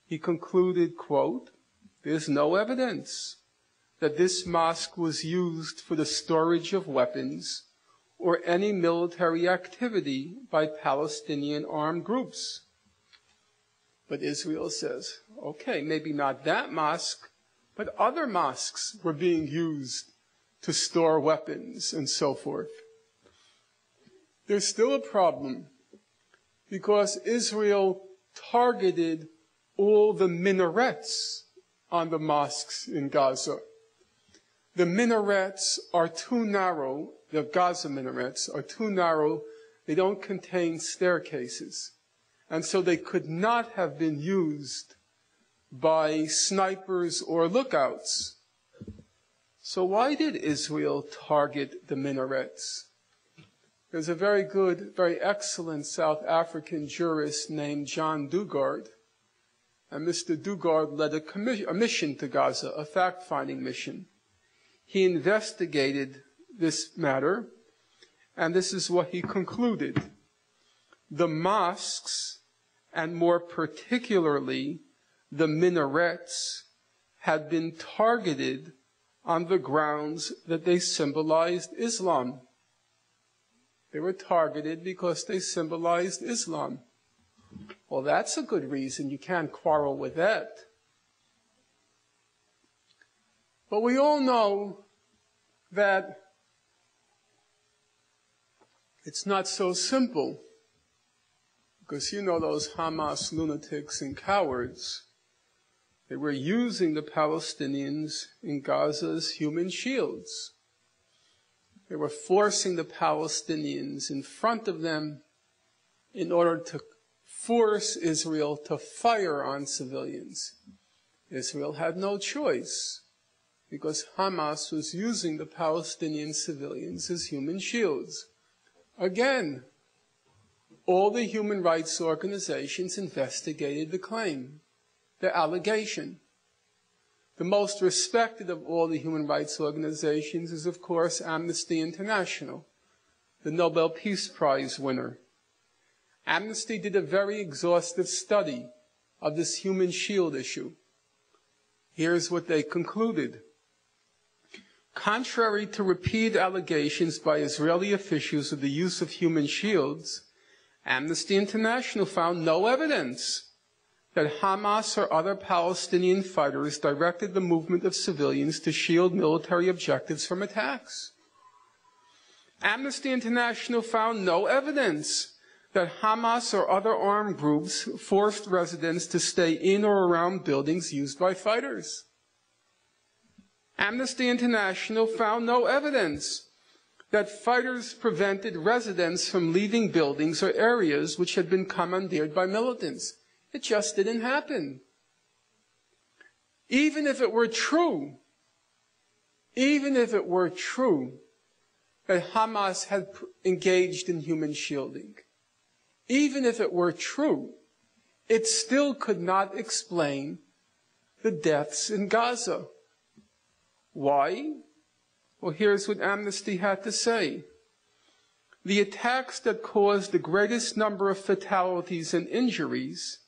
he concluded, quote, "There's no evidence that this mosque was used for the storage of weapons or any military activity by Palestinian armed groups." But Israel says, okay, maybe not that mosque, but other mosques were being used to store weapons and so forth. There's still a problem because Israel targeted all the minarets on the mosques in Gaza. The minarets are too narrow, the Gaza minarets are too narrow, they don't contain staircases. And so they could not have been used by snipers or lookouts. So why did Israel target the minarets? There's a very good, very excellent South African jurist named John Dugard. And Mr. Dugard led a mission to Gaza, a fact-finding mission. He investigated this matter, and this is what he concluded. The mosques, and more particularly the minarets, had been targeted on the grounds that they symbolized Islam. They were targeted because they symbolized Islam. Well, that's a good reason. You can't quarrel with that. But we all know that it's not so simple. Because you know those Hamas lunatics and cowards, they were using the Palestinians in Gaza as human shields. They were forcing the Palestinians in front of them in order to force Israel to fire on civilians. Israel had no choice because Hamas was using the Palestinian civilians as human shields. Again, all the human rights organizations investigated the claim, the allegation. The most respected of all the human rights organizations is, of course, Amnesty International, the Nobel Peace Prize winner. Amnesty did a very exhaustive study of this human shield issue. Here's what they concluded. Contrary to repeated allegations by Israeli officials of the use of human shields, Amnesty International found no evidence that Hamas or other Palestinian fighters directed the movement of civilians to shield military objectives from attacks. Amnesty International found no evidence that Hamas or other armed groups forced residents to stay in or around buildings used by fighters. Amnesty International found no evidence that fighters prevented residents from leaving buildings or areas which had been commandeered by militants. It just didn't happen. Even if it were true that Hamas had engaged in human shielding, even if it were true, it still could not explain the deaths in Gaza. Why? Well, here's what Amnesty had to say. The attacks that caused the greatest number of fatalities and injuries,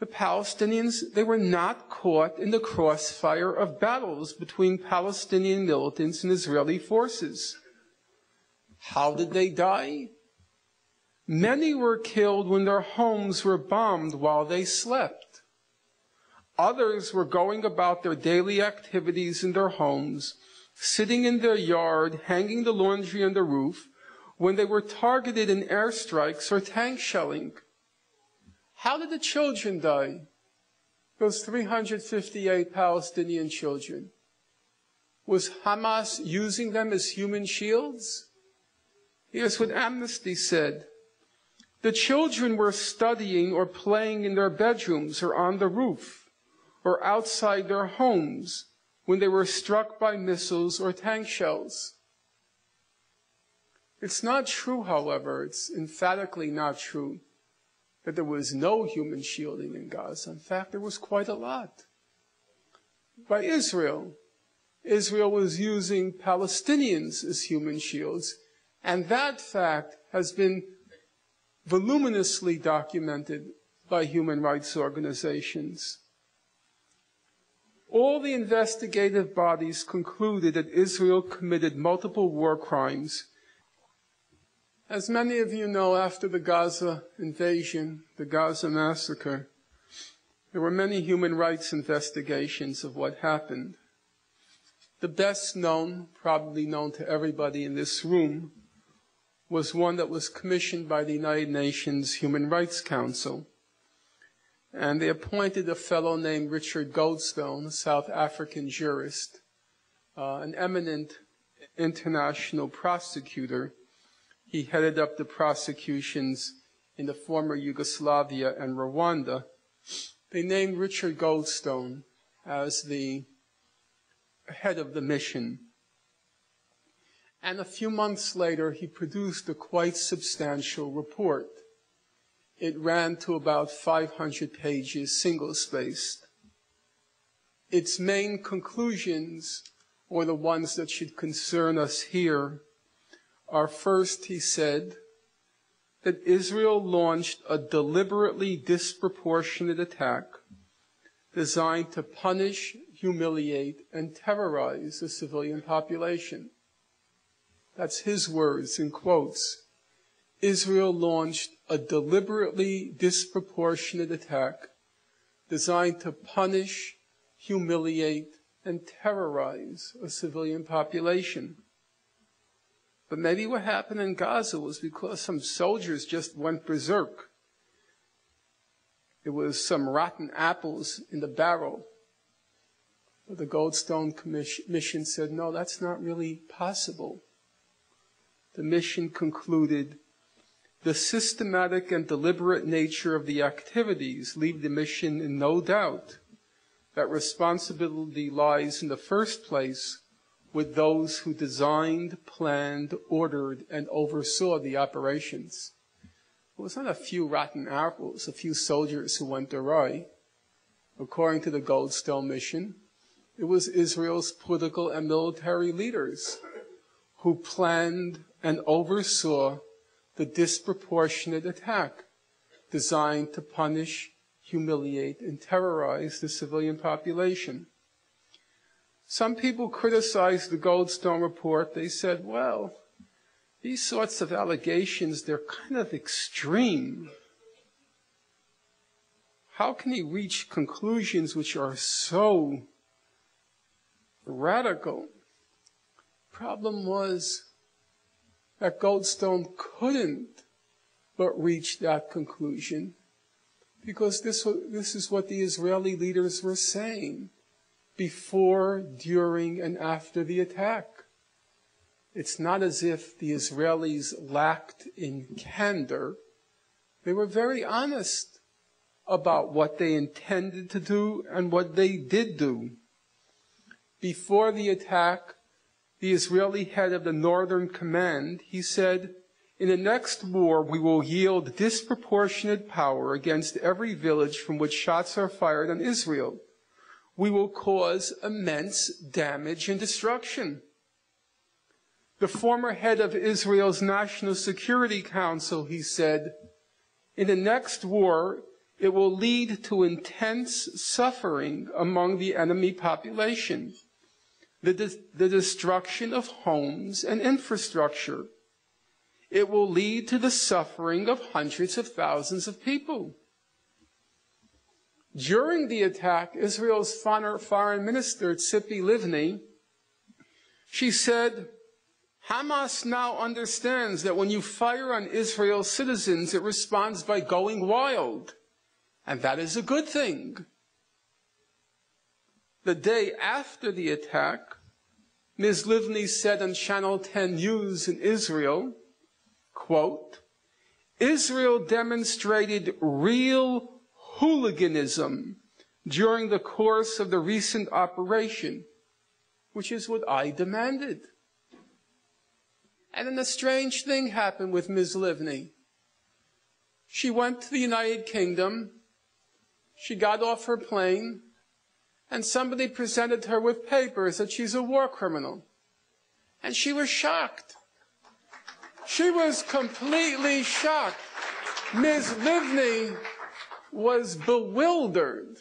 the Palestinians, they were not caught in the crossfire of battles between Palestinian militants and Israeli forces. How did they die? Many were killed when their homes were bombed while they slept. Others were going about their daily activities in their homes, sitting in their yard, hanging the laundry on the roof, when they were targeted in airstrikes or tank shelling. How did the children die? Those 358 Palestinian children. Was Hamas using them as human shields? Here's what Amnesty said. The children were studying or playing in their bedrooms or on the roof or outside their homes when they were struck by missiles or tank shells. It's not true, however, it's emphatically not true that there was no human shielding in Gaza. In fact, there was quite a lot. By Israel. Israel was using Palestinians as human shields, and that fact has been voluminously documented by human rights organizations. All the investigative bodies concluded that Israel committed multiple war crimes. As many of you know, after the Gaza invasion, the Gaza Massacre, there were many human rights investigations of what happened. The best known, probably known to everybody in this room, was one that was commissioned by the United Nations Human Rights Council. And they appointed a fellow named Richard Goldstone, a South African jurist, an eminent international prosecutor. He headed up the prosecutions in the former Yugoslavia and Rwanda. They named Richard Goldstone as the head of the mission. And a few months later, he produced a quite substantial report. It ran to about 500 pages, single-spaced. Its main conclusions, or the ones that should concern us here, are first, he said, that Israel launched a deliberately disproportionate attack designed to punish, humiliate, and terrorize the civilian population. That's his words, in quotes. Israel launched a deliberately disproportionate attack designed to punish, humiliate, and terrorize a civilian population. But maybe what happened in Gaza was because some soldiers just went berserk. It was some rotten apples in the barrel. But the Goldstone mission said, no, that's not really possible. The mission concluded the systematic and deliberate nature of the activities leave the mission in no doubt that responsibility lies in the first place with those who designed, planned, ordered, and oversaw the operations. It was not a few rotten apples, a few soldiers who went awry. According to the Goldstone mission, it was Israel's political and military leaders who planned and oversaw the disproportionate attack designed to punish, humiliate, and terrorize the civilian population. Some people criticized the Goldstone report. They said, well, these sorts of allegations, they're kind of extreme. How can he reach conclusions which are so radical? Problem was that Goldstone couldn't but reach that conclusion because this is what the Israeli leaders were saying before, during, and after the attack. It's not as if the Israelis lacked in candor. They were very honest about what they intended to do and what they did do. Before the attack, the Israeli head of the Northern Command, he said, in the next war, we will yield disproportionate power against every village from which shots are fired on Israel. We will cause immense damage and destruction. The former head of Israel's National Security Council, he said, in the next war, it will lead to intense suffering among the enemy population, the destruction of homes and infrastructure. It will lead to the suffering of hundreds of thousands of people. During the attack, Israel's foreign minister, Tzipi Livni, she said, Hamas now understands that when you fire on Israel's citizens, it responds by going wild. And that is a good thing. The day after the attack, Ms. Livni said on Channel 10 News in Israel, quote, Israel demonstrated real hooliganism during the course of the recent operation, which is what I demanded. And then a strange thing happened with Ms. Livni. She went to the United Kingdom, she got off her plane, and somebody presented her with papers that she's a war criminal. And she was shocked. She was completely shocked. Ms. Livni was bewildered